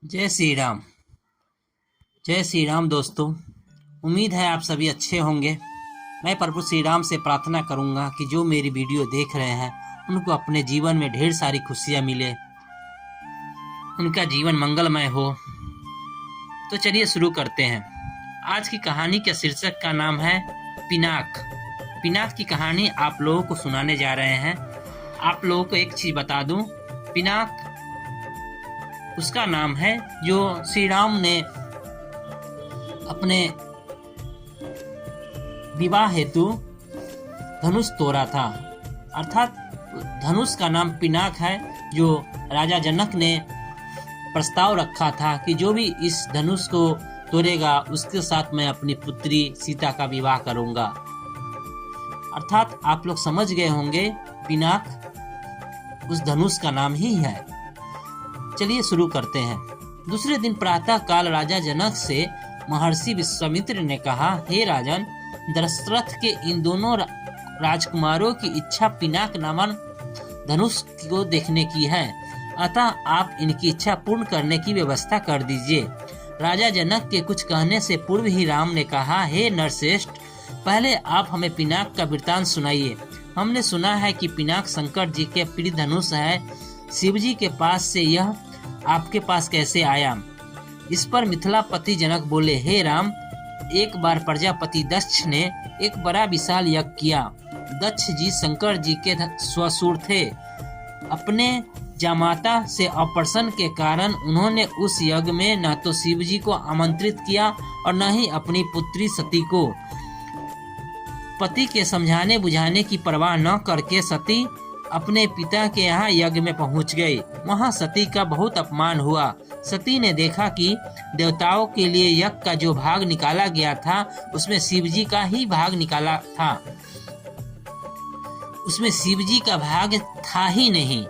जय श्री राम। जय श्री राम दोस्तों। उम्मीद है आप सभी अच्छे होंगे। मैं प्रभु श्री राम से प्रार्थना करूंगा कि जो मेरी वीडियो देख रहे हैं उनको अपने जीवन में ढेर सारी खुशियां मिले, उनका जीवन मंगलमय हो। तो चलिए शुरू करते हैं। आज की कहानी के शीर्षक का नाम है पिनाक। पिनाक की कहानी आप लोगों को सुनाने जा रहे हैं। आप लोगों को एक चीज बता दूं, पिनाक उसका नाम है जो श्री राम ने अपने विवाह हेतु धनुष तोड़ा था। अर्थात धनुष का नाम पिनाक है, जो राजा जनक ने प्रस्ताव रखा था कि जो भी इस धनुष को तोड़ेगा उसके साथ मैं अपनी पुत्री सीता का विवाह करूंगा। अर्थात आप लोग समझ गए होंगे, पिनाक उस धनुष का नाम ही है। चलिए शुरू करते हैं। दूसरे दिन प्रातः काल राजा जनक से महर्षि विश्वामित्र ने कहा, हे राजन, दशरथ के इन दोनों राजकुमारों की इच्छा पिनाक नामक धनुष को देखने की है, अतः आप इनकी इच्छा पूर्ण करने की व्यवस्था कर दीजिए। राजा जनक के कुछ कहने से पूर्व ही राम ने कहा, हे नरश्रेष्ठ, पहले आप हमें पिनाक का वृतांत सुनाइए। हमने सुना है कि पिनाक शंकर जी के प्रिय धनुष है। शिव जी के पास से यह आपके पास कैसे आया? इस पर मिथिलापति जनक बोले, हे राम, एक बार प्रजापति दक्ष ने एक बड़ा विशाल यज्ञ किया। दक्ष जी शंकर जी के ससुर थे। अपने जामाता से अप्रसन्न के कारण उन्होंने उस यज्ञ में न तो शिव जी को आमंत्रित किया और न ही अपनी पुत्री सती को। पति के समझाने बुझाने की परवाह न करके सती अपने पिता के यहाँ यज्ञ में पहुंच गई। वहाँ सती का बहुत अपमान हुआ। सती ने देखा कि देवताओं के लिए यज्ञ का जो भाग निकाला गया था उसमें शिव जी का ही भाग निकाला था, उसमें शिव जी का भाग था ही नहीं।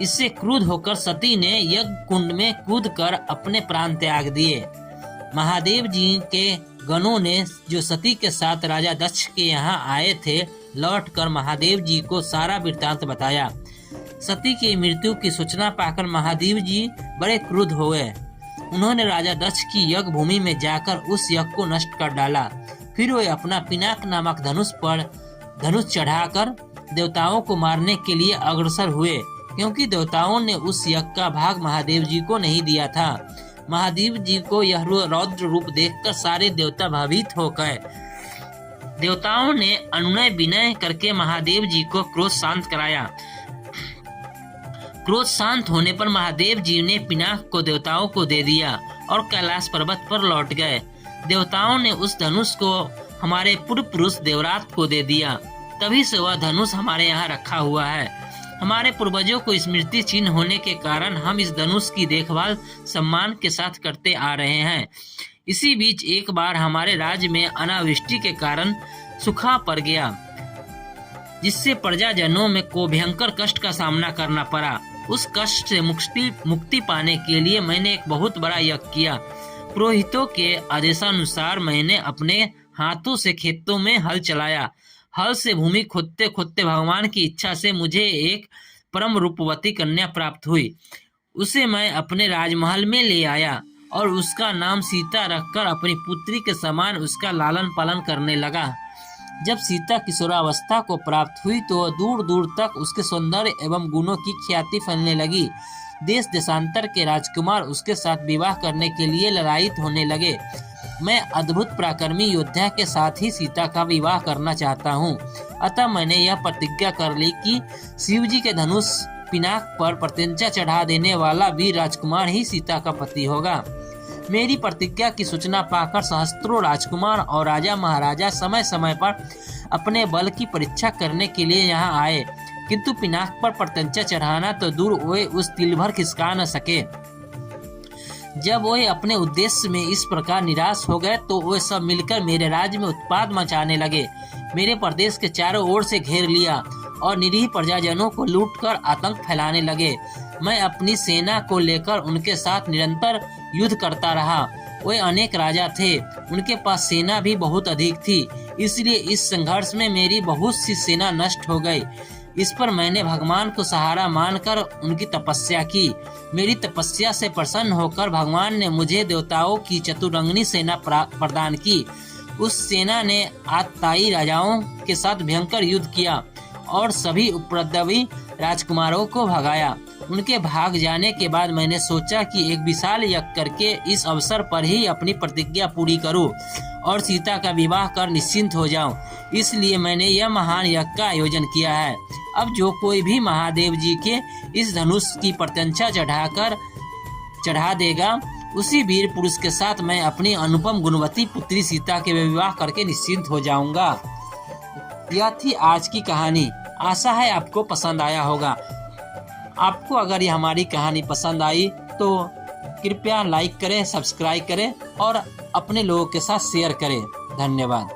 इससे क्रुद्ध होकर सती ने यज्ञ कुंड में कूदकर अपने प्राण त्याग दिए। महादेव जी के गणों ने जो सती के साथ राजा दक्ष के यहाँ आए थे, लौटकर महादेव जी को सारा वृत्तांत बताया। सती की मृत्यु की सूचना पाकर महादेव जी बड़े क्रुद्ध हो गए। उन्होंने राजा दक्ष की यज्ञ भूमि में जाकर उस यज्ञ को नष्ट कर डाला। फिर वे अपना पिनाक नामक धनुष पर धनुष चढ़ाकर देवताओं को मारने के लिए अग्रसर हुए, क्योंकि देवताओं ने उस यज्ञ का भाग महादेव जी को नहीं दिया था। महादेव जी को यह रौद्र रूप देखकर सारे देवता भयभीत हो गए। देवताओं ने अनुनय विनय करके महादेव जी को क्रोध शांत कराया। क्रोध शांत होने पर महादेव जी ने पिनाक को देवताओं को दे दिया और कैलाश पर्वत पर लौट गए। देवताओं ने उस धनुष को हमारे पूर्व पुरुष देवरात को दे दिया। तभी से वह धनुष हमारे यहाँ रखा हुआ है। हमारे पूर्वजों को स्मृति चिन्ह होने के कारण हम इस धनुष की देखभाल सम्मान के साथ करते आ रहे हैं। इसी बीच एक बार हमारे राज्य में अनावृष्टि के कारण सूखा पड़ गया, जिससे प्रजाजनों में को भयंकर कष्ट का सामना करना पड़ा। उस कष्ट से मुक्ति पाने के लिए मैंने एक बहुत बड़ा यज्ञ किया। पुरोहितों के आदेशानुसार मैंने अपने हाथों से खेतों में हल चलाया। हल से भूमि खोदते खोदते भगवान की इच्छा से मुझे एक परम रूपवती कन्या प्राप्त हुई। उसे मैं अपने राजमहल में ले आया और उसका नाम सीता रखकर अपनी पुत्री के समान उसका लालन पालन करने लगा। जब सीता किशोरावस्था को प्राप्त हुई तो दूर दूर तक उसके सौंदर्य एवं गुणों की ख्याति फैलने लगी। देश देशांतर के राजकुमार उसके साथ विवाह करने के लिए ललायित होने लगे। मैं अद्भुत पराक्रमी योद्धा के साथ ही सीता का विवाह करना चाहता हूँ। अतः मैंने यह प्रतिज्ञा कर ली कि शिव जी के धनुष पिनाक पर प्रत्यंचा चढ़ा देने वाला वीर राजकुमार ही सीता का पति होगा। मेरी प्रतिज्ञा की सूचना पाकर सहस्त्रों राजकुमार और राजा महाराजा समय समय पर अपने बल की परीक्षा करने के लिए यहाँ आए, किंतु पिनाक पर प्रत्यंचा चढ़ाना तो दूर, वे उस तिल भर खिसका न सके। जब वे अपने उद्देश्य में इस प्रकार निराश हो गए तो वे सब मिलकर मेरे राज्य में उत्पात मचाने लगे। मेरे प्रदेश के चारों ओर से घेर लिया और निरीह प्रजाजनों को लूटकर आतंक फैलाने लगे। मैं अपनी सेना को लेकर उनके साथ निरंतर युद्ध करता रहा। वे अनेक राजा थे, उनके पास सेना भी बहुत अधिक थी, इसलिए इस संघर्ष में मेरी बहुत सी सेना नष्ट हो गई। इस पर मैंने भगवान को सहारा मानकर उनकी तपस्या की। मेरी तपस्या से प्रसन्न होकर भगवान ने मुझे देवताओं की चतुरंगिनी सेना प्रदान की। उस सेना ने आतताई राजाओं के साथ भयंकर युद्ध किया और सभी उपद्रवी राजकुमारों को भगाया। उनके भाग जाने के बाद मैंने सोचा कि एक विशाल यज्ञ करके इस अवसर पर ही अपनी प्रतिज्ञा पूरी करूं और सीता का विवाह कर निश्चिंत हो जाऊं। इसलिए मैंने यह महान यज्ञ का आयोजन किया है। अब जो कोई भी महादेव जी के इस धनुष की प्रत्यंचा चढ़ा देगा, उसी वीर पुरुष के साथ मैं अपनी अनुपम गुणवती पुत्री सीता के विवाह करके निश्चिंत हो जाऊंगा। यह थी आज की कहानी। आशा है आपको पसंद आया होगा। आपको अगर ये हमारी कहानी पसंद आई तो कृपया लाइक करें, सब्सक्राइब करें और अपने लोगों के साथ शेयर करें। धन्यवाद।